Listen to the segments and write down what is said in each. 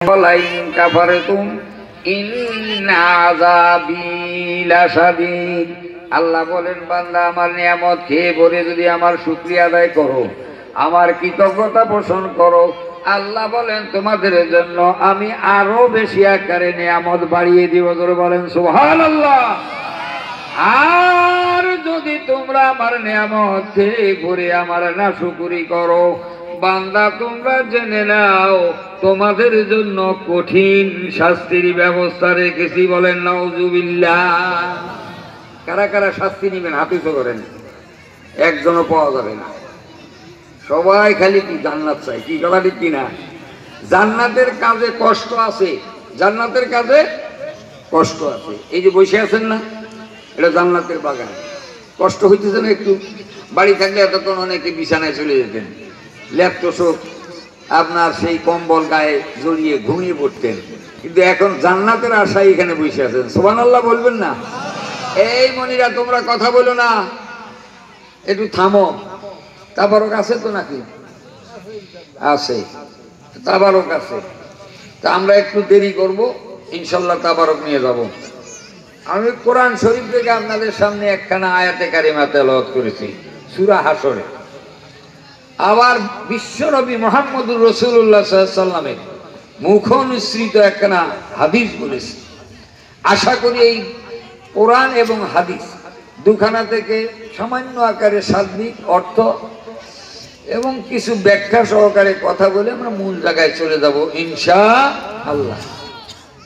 Line কাফারতুম ইন্না আযাবি লাশাদীদ। আল্লাহ বলেন, বান্দা আমার নিয়ামত খেয়ে পরে যদি আমার শুকরিয়া আদায় করো, আমার কৃতজ্ঞতা পোষণ করো, আল্লাহ বলেন তোমাদের জন্য আমি আরো বেশি আকারে নিয়ামত বাড়িয়ে দিব। ধরে বলেন সুবহানাল্লাহ। আর যদি তোমরা আমার নিয়ামত খেয়ে পরে আমার নাশুকরি করো, বান্দা তোমরা জেনে নাও তোমাদের জন্য কঠিন শাস্তির ব্যবস্থা রেখেছি। বলেন নাউজুবিল্লাহ। কারা কারা শাস্তি নিবেন হাত উঁচু করেন। একজনও পাওয়া যাবে না, সবাই খালি কি জান্নাত চাই। কি কথা ঠিক কিনা? জান্নাতের কাজে কষ্ট আছে, জান্নাতের কাজে কষ্ট আছে। এই যে বসে আছেন না, এটা জান্নাতের বাগান। কষ্ট হইতেছে না একটু? বাড়ি থাকলে এতক্ষণ অনেকে বিছানায় চলে যেতেন, ল্যাপটপ আপনার সেই কম্বল গায়ে জড়িয়ে ঘুমিয়ে পড়তেন, কিন্তু এখন জান্নাতের আশায় এখানে বসে আছেন। সুবহানাল্লাহ বলবেন না? এই মনিরা তোমরা কথা বলো না, একটু থামো। তাবারক আছে তো নাকি? আছে, তাবারক আছে। তা আমরা একটু দেরি করব, ইনশাল্লাহ তাবারক নিয়ে যাব। আমি কোরআন শরীফ থেকে আপনাদের সামনে একখানা আয়াতে কারিমা তেলাওয়াত করেছি, সূরা হাসরে। আবার বিশ্বনবী মুহাম্মদুর রাসূলুল্লাহ সাল্লাল্লাহু আলাইহি ওয়াসাল্লামের মুখনিসৃত একখানা হাদিস বলেছি। আশা করি এই কোরআন এবং হাদিস দুখানা থেকে সামান্য আকারে শাব্দিক অর্থ এবং কিছু ব্যাখ্যা সহকারে কথা বলে আমরা মূল জায়গায় চলে যাব ইনশাআল্লাহ।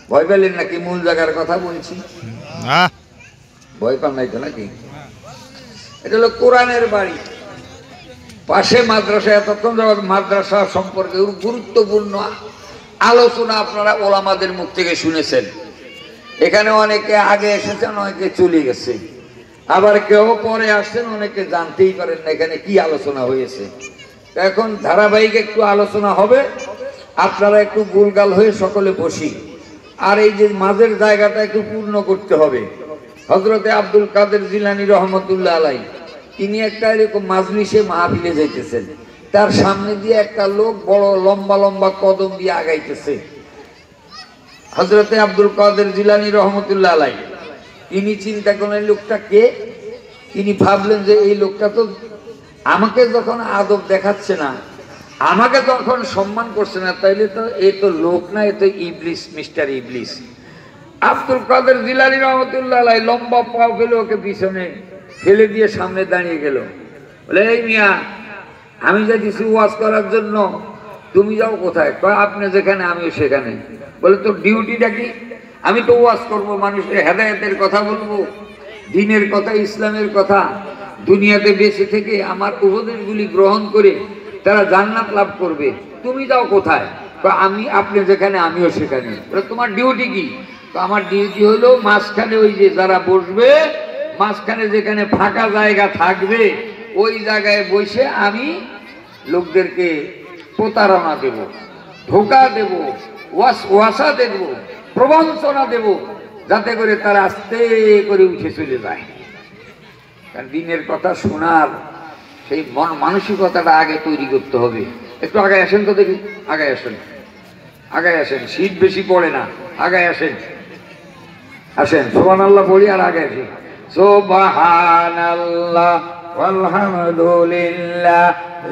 ভয় পেলেন নাকি? মূল জায়গার কথা বলছি, ভয় পান নাই তো নাকি? এটা হলো কোরআনের বাড়ি, পাশে মাদ্রাসা। এতক্ষণ যাওয়ার মাদ্রাসা সম্পর্কে গুরুত্বপূর্ণ আলোচনা আপনারা ওলামাদের মুখ থেকে শুনেছেন। এখানে অনেকে আগে এসেছেন, অনেকে চলে গেছে, আবার কেউ পরে আসছেন, অনেকে জানতেই পারেন না এখানে কি আলোচনা হয়েছে। এখন ধারাবাহিক একটু আলোচনা হবে, আপনারা একটু গোলগাল হয়ে সকলে বসি। আর এই যে মাঝের জায়গাটা একটু পূর্ণ করতে হবে। হযরতে আব্দুল কাদের জিলানী রহমতুল্লাহ আলাইহি তিনি একটা এরকম মাজলিসে মাহফিলে যাইতেছেন, তার সামনে দিয়ে একটা লোক বড় লম্বা লম্বা কদম দিয়ে আগাইতেছে। হযরতে আব্দুল কাদের জিলানী রহমতুল্লাহ আলাইহি তিনি চিন্তা করলেন লোকটা কে। তিনি ভাবলেন যে এই লোকটা তো আমাকে যখন আদব দেখাচ্ছে না, আমাকে যখন সম্মান করছে না, তাইলে তো এই তো লোক না, এ তো ইবলিস, মিস্টার ইবলিস। আব্দুল কাদের জিলানী রহমতুল্লাহ আলাইহি লম্বা পা ফেলে ওকে পিছনে ফেলে দিয়ে সামনে দাঁড়িয়ে গেল। বলে, এই মিয়া, আমি যাইতেছি ওয়াজ করার জন্য, তুমি যাও কোথায়? কয়, আপনি যেখানে আমিও সেখানে। বলে, তোর ডিউটিটা কি? আমি তো ওয়াজ করবো, মানুষের হেদায়েতের কথা বলবো, দ্বীনের কথা, ইসলামের কথা। দুনিয়াতে বেঁচে থেকে আমার উপদেশগুলি গ্রহণ করে তারা জান্নাত লাভ করবে। তুমি যাও কোথায়? আমি আপনি যেখানে আমিও সেখানে। তোমার ডিউটি কি? আমার ডিউটি হলো মাঝখানে ওই যে যারা বসবে, মাঝখানে যেখানে ফাঁকা জায়গা থাকবে ওই জায়গায় বসে আমি লোকদেরকে প্রতারণা দেব, ধোঁকা দেব, ওয়াসা দেব, প্রবঞ্চনা দেব, যাতে করে তারা আস্তে করে উঠে চলে যায়। কারণ দিনের কথা শোনার সেই মন মানসিকতাটা আগে তৈরি করতে হবে। একটু আগে আসেন তো দেখি, আগে আসেন, আগে আসেন, শীত বেশি পড়ে না, আগে আসেন, আসেন। সুবহানাল্লাহ বলি আর আগে আসি। সুবহানাল্লাহ আলহামদুলিল্লাহ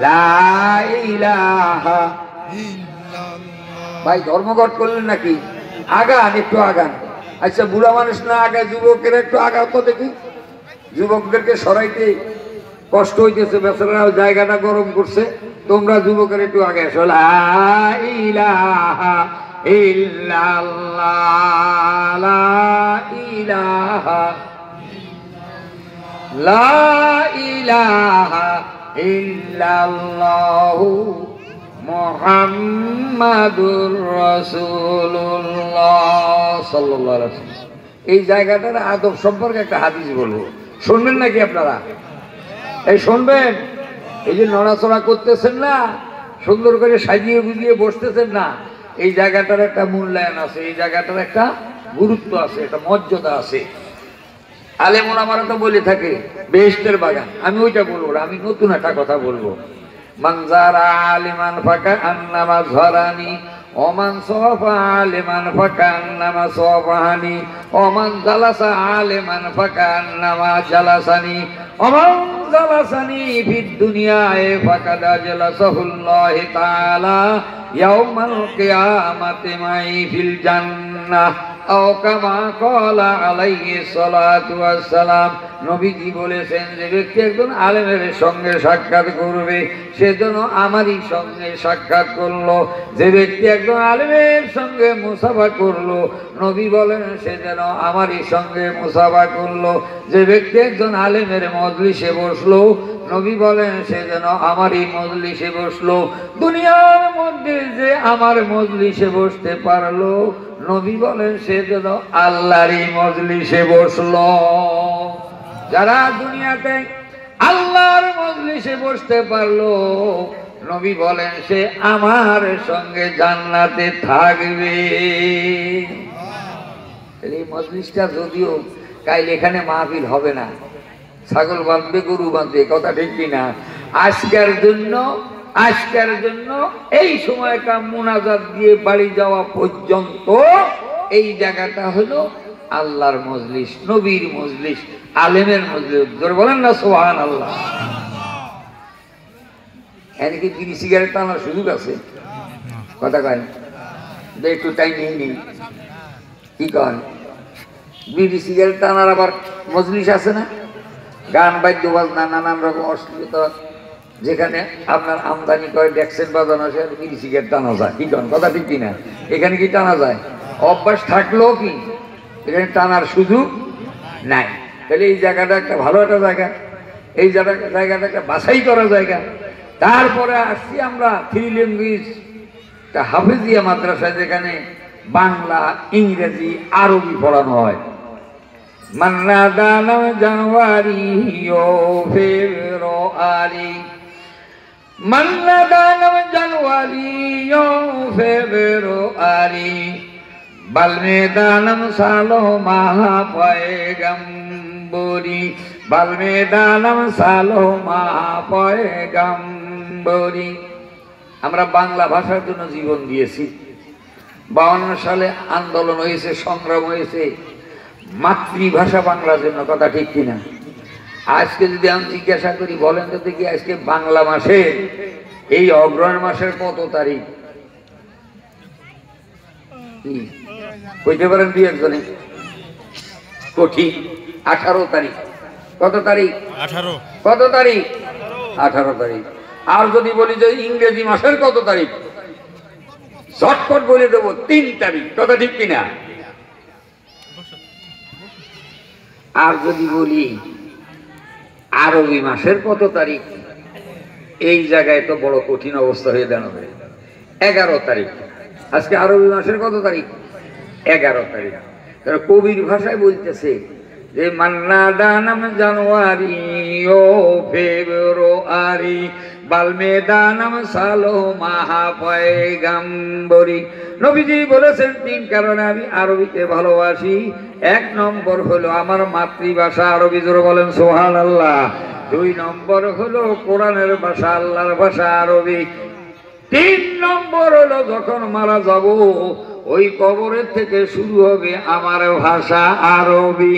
লা ইলাহা ইল্লাল্লাহ। ভাই ধর্মঘট করলেন নাকি? আগান, একটু আগান। আচ্ছা, বুড়া মানুষ না আগায়, যুবকের একটু আগাও তো দেখি। যুবকদেরকে সরাইতে কষ্ট হইতেছে, বেচারাও জায়গাটা গরম করছে। তোমরা যুবকের একটু আগে আসো। লা ইলাহা ইল্লাল্লাহ লা ইলাহা লা ইলাহা ইল্লাল্লাহু মুহাম্মাদুর রাসূলুল্লাহ সাল্লাল্লাহু আলাইহি ওয়াসাল্লাম। এই জায়গাটার আদব সম্পর্কে একটা হাদিস বলবো, শুনবেন নাকি আপনারা? এই শুনবেন? এই যে নড়াচড়া করতেছেন না, সুন্দর করে সাজিয়ে গুজিয়ে বসতেছেন না, এই জায়গাটার একটা মূল্যায়ন আছে, এই জায়গাটার একটা গুরুত্ব আছে, একটা মর্যাদা আছে। আলেম ওলামারা তো বলে থাকে বেহেশতের বাগান। আমি ওইটা বলবো না, আমি নতুন একটা কথা বলবো। মানজারা আলিমান ফাকা আন্নামা ঝরানি ওমান সাফা আলিমান ফাকান্নামা সাফাহানি ওমান জালাসা আলিমান ফাকান্নামা জালাসানি ওমান জালাসানি ফিদ দুনিয়ায়ে ফাকাদ জালাসাহুল্লাহু তাআলা ইয়াউমাল কিয়ামাতি মাই ফিল জান্নাহ আও কামা ক্বালা আলাইহিস সালাতু ওয়াস সালাম। নবীজি বলেছেন যে ব্যক্তি একজন আলেমের সঙ্গে সাক্ষাৎ করবে সে যেন আমারই সঙ্গে সাক্ষাৎ করলো, যে ব্যক্তি একজন আলেমের সঙ্গে মুসাফা করলো নবী বলেন সে যেন আমারই সঙ্গে মুসাফা করলো, যে ব্যক্তি একজন আলেমের মজলিসে বসলো নবী বলেন সে যেন আমারই মজলিসে বসলো। দুনিয়ার মধ্যে যে আমার মজলিসে বসতে পারলো নবী বলেন সে যেন আল্লাহরই মজলিসে বসলো। যারা দুনিয়াতে আল্লাহর মজলিসে বসতে পারলো নবী বলেন সে আমার সঙ্গে জান্নাতে থাকবে। এই মজলিসটা যদিও কাল এখানে মাহফিল হবে না, ছাগল বাঁধবে গরু বাঁধবে, কথা ঠিক কিনা? আজকের জন্য এই সময়টা মুনাজাত দিয়ে বাড়ি যাওয়া পর্যন্ত এই জায়গাটা হলো আল্লাহর মজলিস, নবীর মজলিস, আলেমের মজলিস। জোরে বলেন না সুবহানাল্লাহ। এদিকে বিড়ি সিগারেট টানার সুযোগ আছে? কথা কয় একটু টাইম নেই, কি কয়? বিড়ি সিগারেট টানার আবার মজলিস আছে না? গান বাদ্য বাজনা নানান রকম অশ্লীলতা যেখানে আপনার আমদানি করে ডেক্সেন বাজানো আছে বিড়ি সিগারেট টানা যায়, কি কন? কথা ঠিক কিনা? এখানে কি টানা যায়? অভ্যাস থাকলেও কি এখানে টানার সুযোগ নাই। তাহলে এই জায়গাটা একটা ভালো একটা জায়গা, এই জায়গাটা একটা বাছাই করা জায়গা। তারপরে আসছি আমরা থ্রি ল্যাঙ্গুয়েজ হাফেজিয়া মাদ্রাসায়, যেখানে বাংলা, ইংরেজি, আরবি পড়ানো হয়। মান্না দানম জানুয়ারি ও ফেব্রুয়ারি, মান্না দানম জানুয়ারি ও ফেব্রুয়ারি, বালমে দানম সালো মাহা পয়গম্বরি, বালমে দানম সালো মাহা পয়গম্বরি। আমরা বাংলা ভাষার জন্য জীবন দিয়েছি। 52 সালে আন্দোলন হয়েছে, সংগ্রাম হয়েছে মাতৃভাষা বাংলার জন্য, কথা ঠিক কিনা? আজকে যদি আমি জিজ্ঞাসা করি বলেন তো দেখি আজকে বাংলা মাসে এই অগ্রহায়ণ মাসের কত তারিখ? কইতে পারেন দুই একজনে? কঠিন। 18 তারিখ। কত তারিখ? 18। কত তারিখ? 18 তারিখ। আর যদি বলি যে ইংরেজি মাসের কত তারিখ, ঝটপট বলে দেবো 3 তারিখ, কথা ঠিক কিনা? আর যদি বলি আরবি মাসের কত তারিখ, এই জায়গায় তো বড় কঠিন অবস্থা হয়ে দাঁড়াবে। 11 তারিখ। আজকে আরবি মাসের কত তারিখ? 11 তারিখ। কবির ভাষায় বলতেছে যে মান্না দানম জানুয়ারি ও ফেব্রুয়ারি, বালমে দানম সালো মাহা পয়গম্বরি। নবীজি বলেছেন 3 কারণে আমি আরবিকে ভালোবাসি। 1 নম্বর হলো আমার মাতৃভাষা আরবি, জোরে বলেন সুবহানাল্লাহ। 2 নম্বর হলো কোরআনের ভাষা, আল্লাহর ভাষা আরবি। 3 নম্বর হলো যখন মারা যাব ওই কবরের থেকে শুরু হবে আমার ভাষা আরবি।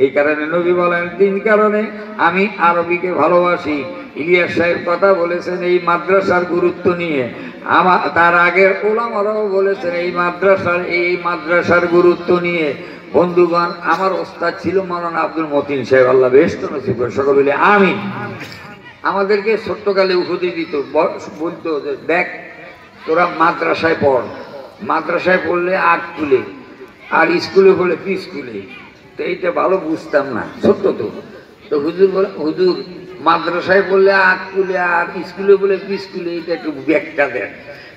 এই কারণে নবী বলেন 3 কারণে আমি আরবিকে ভালোবাসি। ইলিয়াস সাহেব কথা বলেছেন এই মাদ্রাসার গুরুত্ব নিয়ে, তার আগের ওলামারাও বলেছেন এই মাদ্রাসার গুরুত্ব নিয়ে। বন্ধুগণ, আমার ওস্তাদ ছিল মাওলানা আব্দুল মতিন সাহেব, আল্লাহ বেহেশত নসিব করে। সকল বলে আমিন। আমাদেরকে ছোট্টকালে উপদেশ দিত, বলতো যে দেখ তোরা মাদ্রাসায় পড়, মাদ্রাসায় পড়লে 8 তুলে আর স্কুলে পড়লে 20 তুলে। তো এইটা ভালো বুঝতাম না, ছোট্ট তো হুজুর বলে হুজুর মাদ্রাসায় পড়লে 8 তুলে আর স্কুলে বলে 20 তুলে, এটা একটু ব্যাখ্যা দেন।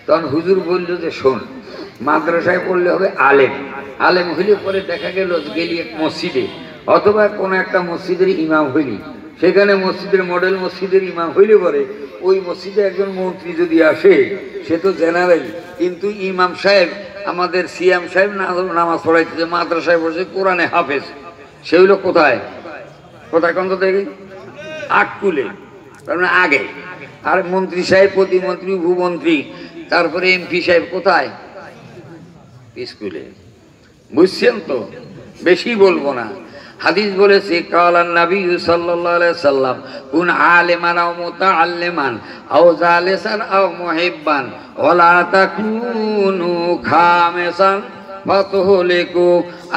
তখন হুজুর বললো যে শোন, মাদ্রাসায় পড়লে হবে আলেম, আলেম হইলে পরে দেখা গেল গেলি এক মসজিদে অথবা কোনো একটা মসজিদের ইমাম হইলি, সেখানে মসজিদের মডেল মসজিদের ইমাম হইলে পরে ওই মসজিদে একজন মন্ত্রী যদি আসে সে তো জেনারেল, কিন্তু ইমাম সাহেব আমাদের সিএম সাহেব নামাজ পড়াইতে মাদ্রাসায় পড়ছে কোরআনে হাফেজ, সে হইল কোথায় কোথায় কোন দেখি 8 কুলে, তার মানে আগে। আর মন্ত্রী সাহেব, প্রতিমন্ত্রী, ভূমন্ত্রী তারপরে এমপি সাহেব কোথায়? স্কুলে। বুঝছেন তো, বেশি বলবো না। হাদিস বলেছে কালান নবী সাল্লাল্লাহু আলাইহি সাল্লাম কুন আলিমান আও মুতাআল্লিমান আও জালিসান আও মুহিব্বান ওয়ালা তাকুনু খামিসান ফাতুহলিকু।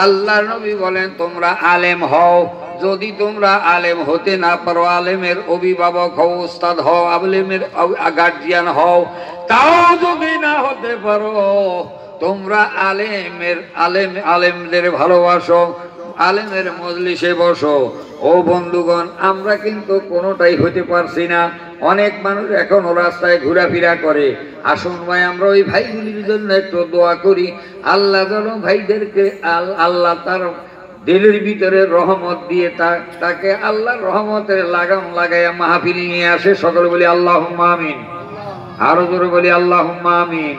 আল্লাহর নবী বলেন তোমরা আলেম হও, যদি তোমরা আলেম হতে না পারো, আলেমের অভিভাবক হও, উস্তাদ হও, আলেমের গার্জিয়ান হও, তাও যদি না হতে পারো, তোমরা আলেমদের ভালোবাসো, আলেমের মজলিসে বসো। ও বন্ধুগণ, আমরা কিন্তু কোনোটাই হতে পারছি না। অনেক মানুষ এখনো রাস্তায় ঘোরাফেরা করে। আসুন ভাই, আমরা ওই ভাইগুলির জন্য একটু দোয়া করি। আল্লাহ যেন ভাইদেরকে আল্লাহ তার দিলের ভিতরে রহমত দিয়ে তাকে আল্লাহর রহমতের লাগাম লাগাইয়া মাহফিলে নিয়ে আসে। সকলে বলি আল্লাহুম্মা আমিন। আরো জোরে বলি আল্লাহুম্মা আমিন।